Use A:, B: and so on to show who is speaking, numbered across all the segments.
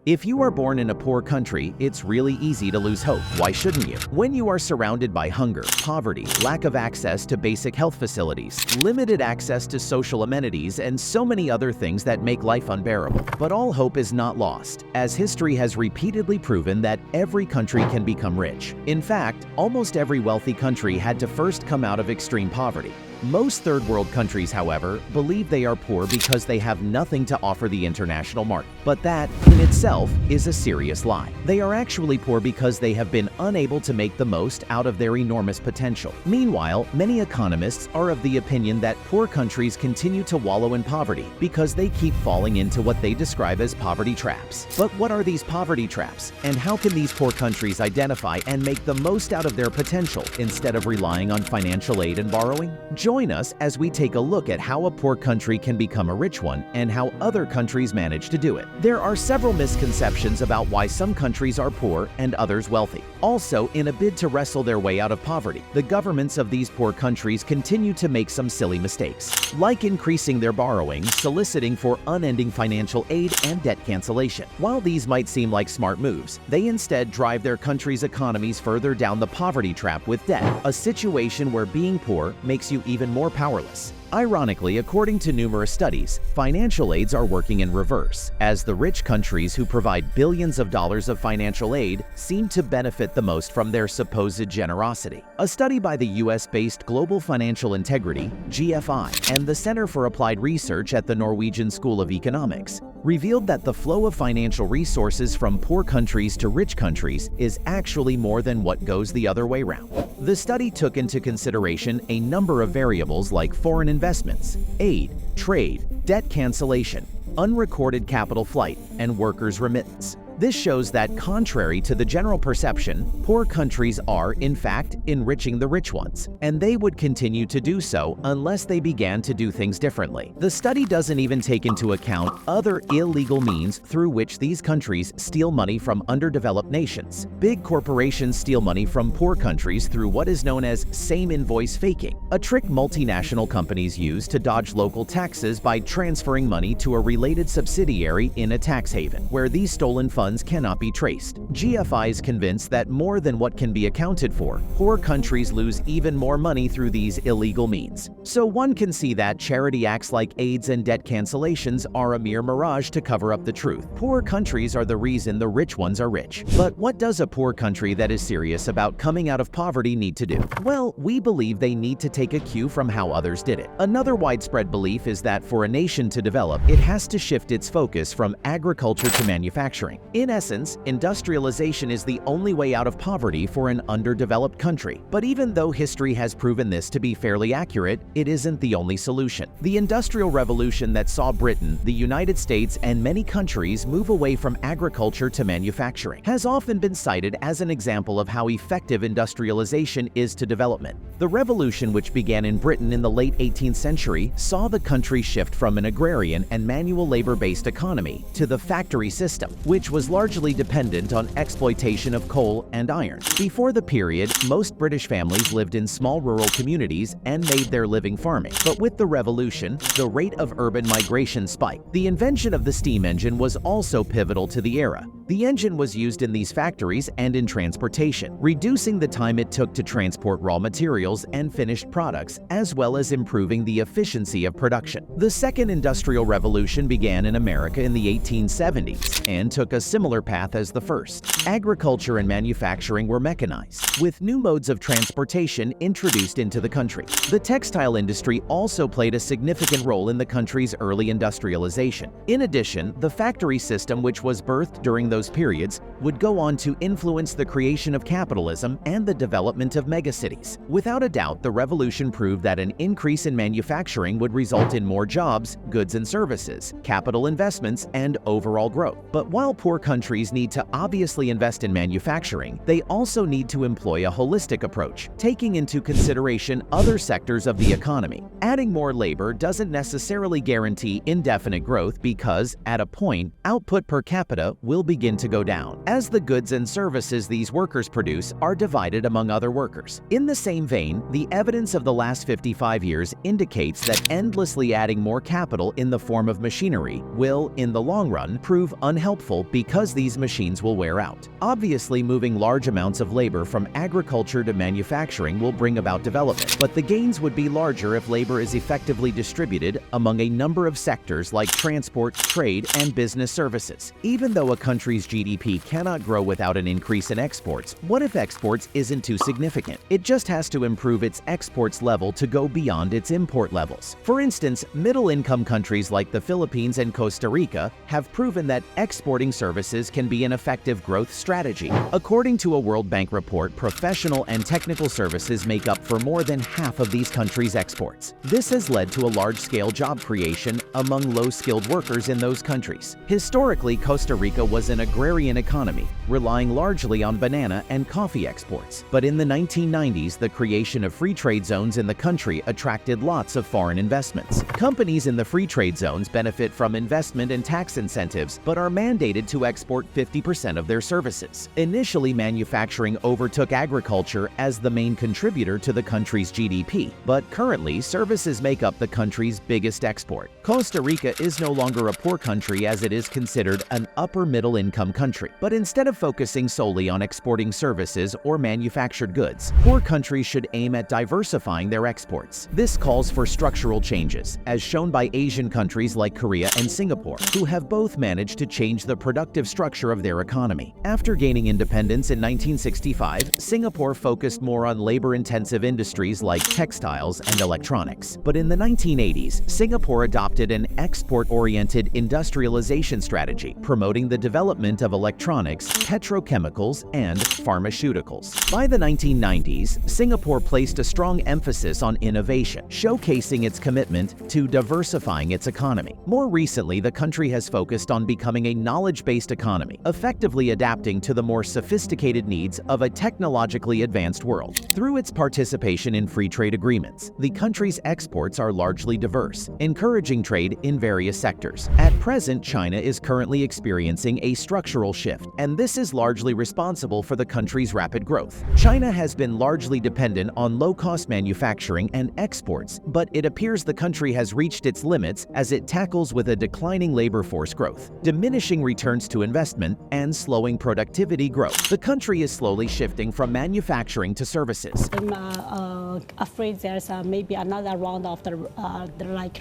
A: If you are born in a poor country, it's really easy to lose hope. Why shouldn't you? When you are surrounded by hunger, poverty, lack of access to basic health facilities, limited access to social amenities, and so many other things that make life unbearable. But all hope is not lost, as history has repeatedly proven that every country can become rich. In fact, almost every wealthy country had to first come out of extreme poverty. Most third-world countries, however, believe they are poor because they have nothing to offer the international market. But that, in itself, is a serious lie. They are actually poor because they have been unable to make the most out of their enormous potential. Meanwhile, many economists are of the opinion that poor countries continue to wallow in poverty because they keep falling into what they describe as poverty traps. But what are these poverty traps? And how can these poor countries identify and make the most out of their potential instead of relying on financial aid and borrowing? Join us as we take a look at how a poor country can become a rich one and how other countries manage to do it. There are several misconceptions about why some countries are poor and others wealthy. Also, in a bid to wrestle their way out of poverty, the governments of these poor countries continue to make some silly mistakes, like increasing their borrowing, soliciting for unending financial aid, and debt cancellation. While these might seem like smart moves, they instead drive their country's economies further down the poverty trap with debt, a situation where being poor makes you even more powerless. Ironically, according to numerous studies, financial aids are working in reverse, as the rich countries who provide billions of dollars of financial aid seem to benefit the most from their supposed generosity. A study by the US-based Global Financial Integrity (GFI) and the Center for Applied Research at the Norwegian School of Economics revealed that the flow of financial resources from poor countries to rich countries is actually more than what goes the other way round. The study took into consideration a number of variables like foreign investments, aid, trade, debt cancellation, unrecorded capital flight, and workers' remittance. This shows that, contrary to the general perception, poor countries are, in fact, enriching the rich ones, and they would continue to do so unless they began to do things differently. The study doesn't even take into account other illegal means through which these countries steal money from underdeveloped nations. Big corporations steal money from poor countries through what is known as same invoice faking, a trick multinational companies use to dodge local taxes by transferring money to a related subsidiary in a tax haven, where these stolen funds cannot be traced. GFI is convinced that more than what can be accounted for, poor countries lose even more money through these illegal means. So one can see that charity acts like aids and debt cancellations are a mere mirage to cover up the truth. Poor countries are the reason the rich ones are rich. But what does a poor country that is serious about coming out of poverty need to do? Well, we believe they need to take a cue from how others did it. Another widespread belief is that for a nation to develop, it has to shift its focus from agriculture to manufacturing. In essence, industrialization is the only way out of poverty for an underdeveloped country. But even though history has proven this to be fairly accurate, it isn't the only solution. The Industrial Revolution that saw Britain, the United States, and many countries move away from agriculture to manufacturing has often been cited as an example of how effective industrialization is to development. The revolution, which began in Britain in the late 18th century, saw the country shift from an agrarian and manual labor-based economy to the factory system, which was largely dependent on exploitation of coal and iron. Before the period, most British families lived in small rural communities and made their living farming. But with the revolution, the rate of urban migration spiked. The invention of the steam engine was also pivotal to the era. The engine was used in these factories and in transportation, reducing the time it took to transport raw materials and finished products, as well as improving the efficiency of production. The Second Industrial Revolution began in America in the 1870s and took a similar path as the first. Agriculture and manufacturing were mechanized, with new modes of transportation introduced into the country. The textile industry also played a significant role in the country's early industrialization. In addition, the factory system, which was birthed during those periods, would go on to influence the creation of capitalism and the development of megacities. Without a doubt, the revolution proved that an increase in manufacturing would result in more jobs, goods and services, capital investments, and overall growth. But while poor countries need to obviously invest in manufacturing, they also need to employ a holistic approach, taking into consideration other sectors of the economy. Adding more labor doesn't necessarily guarantee indefinite growth because, at a point, output per capita will begin begin to go down, as the goods and services these workers produce are divided among other workers. In the same vein, the evidence of the last 55 years indicates that endlessly adding more capital in the form of machinery will, in the long run, prove unhelpful because these machines will wear out. Obviously, moving large amounts of labor from agriculture to manufacturing will bring about development, but the gains would be larger if labor is effectively distributed among a number of sectors like transport, trade, and business services. Even though a country's GDP cannot grow without an increase in exports, what if exports isn't too significant? It just has to improve its exports level to go beyond its import levels. For instance, middle-income countries like the Philippines and Costa Rica have proven that exporting services can be an effective growth strategy. According to a World Bank report, professional and technical services make up for more than half of these countries' exports. This has led to a large-scale job creation among low-skilled workers in those countries. Historically, Costa Rica was an agrarian economy, relying largely on banana and coffee exports. But in the 1990s, the creation of free trade zones in the country attracted lots of foreign investments. Companies in the free trade zones benefit from investment and tax incentives, but are mandated to export 50% of their services. Initially, manufacturing overtook agriculture as the main contributor to the country's GDP, but currently, services make up the country's biggest export. Costa Rica is no longer a poor country as it is considered an upper-middle-income country. But instead of focusing solely on exporting services or manufactured goods, poor countries should aim at diversifying their exports. This calls for structural changes, as shown by Asian countries like Korea and Singapore, who have both managed to change the productive structure of their economy. After gaining independence in 1965, Singapore focused more on labor-intensive industries like textiles and electronics. But in the 1980s, Singapore adopted an export-oriented industrialization strategy, promoting the development of electronics, petrochemicals, and pharmaceuticals. By the 1990s, Singapore placed a strong emphasis on innovation, showcasing its commitment to diversifying its economy. More recently, the country has focused on becoming a knowledge-based economy, effectively adapting to the more sophisticated needs of a technologically advanced world. Through its participation in free trade agreements, the country's exports are largely diverse, encouraging trade in various sectors. At present, China is currently experiencing a structural shift, and this is largely responsible for the country's rapid growth. China has been largely dependent on low-cost manufacturing and exports, but it appears the country has reached its limits as it tackles with a declining labor force growth, diminishing returns to investment, and slowing productivity growth. The country is slowly shifting from manufacturing to services.
B: I'm afraid there's maybe another round of the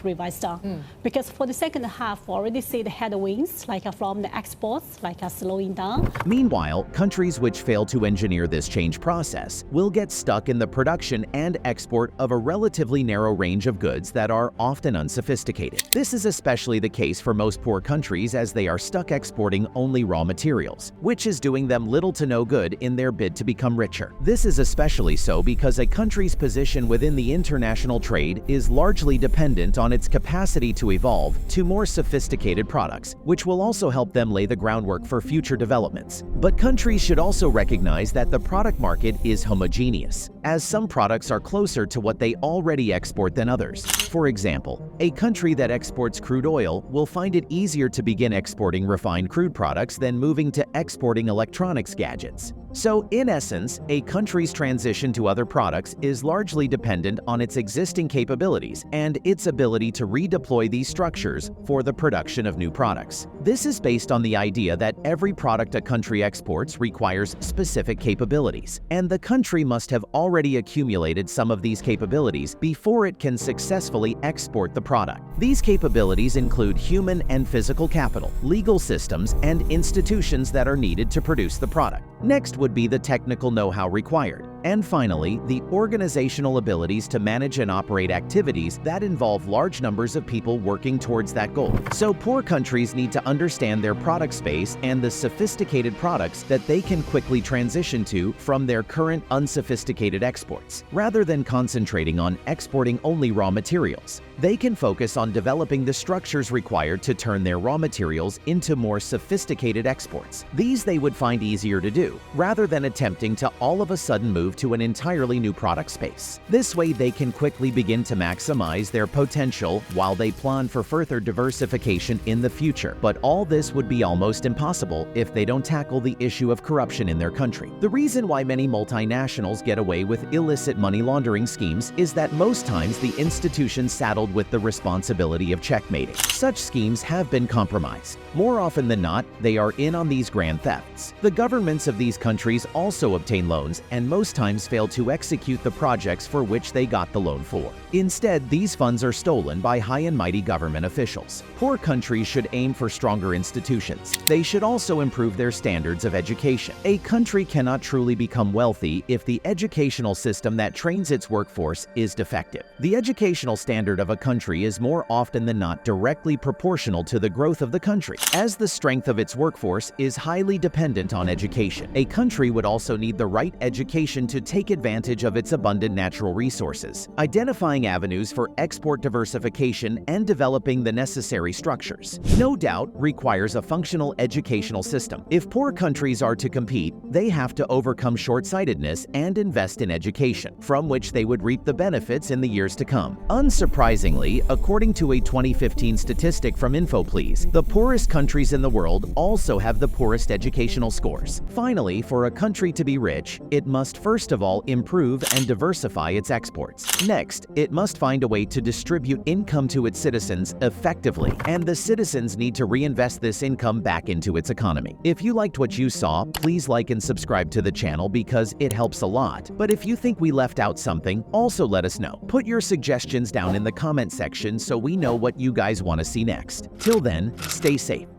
B: revised down, because for the second half, we already see the headwinds from the exports slowing down.
A: Meanwhile, countries which fail to engineer this change process will get stuck in the production and export of a relatively narrow range of goods that are often unsophisticated. This is especially the case for most poor countries as they are stuck exporting only raw materials, which is doing them little to no good in their bid to become richer. This is especially so because a country's position within the international trade is largely dependent on its capacity to evolve to more sophisticated products, which will also help them lay the groundwork for future developments. But countries should also recognize that the product market is homogeneous, as some products are closer to what they already export than others. For example, a country that exports crude oil will find it easier to begin exporting refined crude products than moving to exporting electronics gadgets. So, in essence, a country's transition to other products is largely dependent on its existing capabilities and its ability to redeploy these structures for the production of new products. This is based on the idea that every product a country exports requires specific capabilities, and the country must have already accumulated some of these capabilities before it can successfully export the product. These capabilities include human and physical capital, legal systems, and institutions that are needed to produce the product. Next would be the technical know-how required. And finally, the organizational abilities to manage and operate activities that involve large numbers of people working towards that goal. So poor countries need to understand their product space and the sophisticated products that they can quickly transition to from their current unsophisticated exports. Rather than concentrating on exporting only raw materials, they can focus on developing the structures required to turn their raw materials into more sophisticated exports. These they would find easier to do, rather than attempting to all of a sudden move to an entirely new product space. This way they can quickly begin to maximize their potential while they plan for further diversification in the future. But all this would be almost impossible if they don't tackle the issue of corruption in their country. The reason why many multinationals get away with illicit money laundering schemes is that most times the institutions saddled with the responsibility of checkmating such schemes have been compromised. More often than not, they are in on these grand thefts. The governments of these countries also obtain loans and most times fail to execute the projects for which they got the loan for. Instead, these funds are stolen by high and mighty government officials. Poor countries should aim for stronger institutions. They should also improve their standards of education. A country cannot truly become wealthy if the educational system that trains its workforce is defective. The educational standard of a country is more often than not directly proportional to the growth of the country, as the strength of its workforce is highly dependent on education. A country would also need the right education to take advantage of its abundant natural resources, identifying avenues for export diversification and developing the necessary structures. No doubt requires a functional educational system. If poor countries are to compete, they have to overcome short-sightedness and invest in education, from which they would reap the benefits in the years to come. Unsurprisingly, according to a 2015 statistic from InfoPlease, the poorest countries in the world also have the poorest educational scores. Finally, for a country to be rich, it must first of all improve and diversify its exports. Next, it must find a way to distribute income to its citizens effectively, and the citizens need to reinvest this income back into its economy. If you liked what you saw, please like and subscribe to the channel because it helps a lot. But if you think we left out something, also let us know. Put your suggestions down in the comment section so we know what you guys want to see next. Till then, stay safe.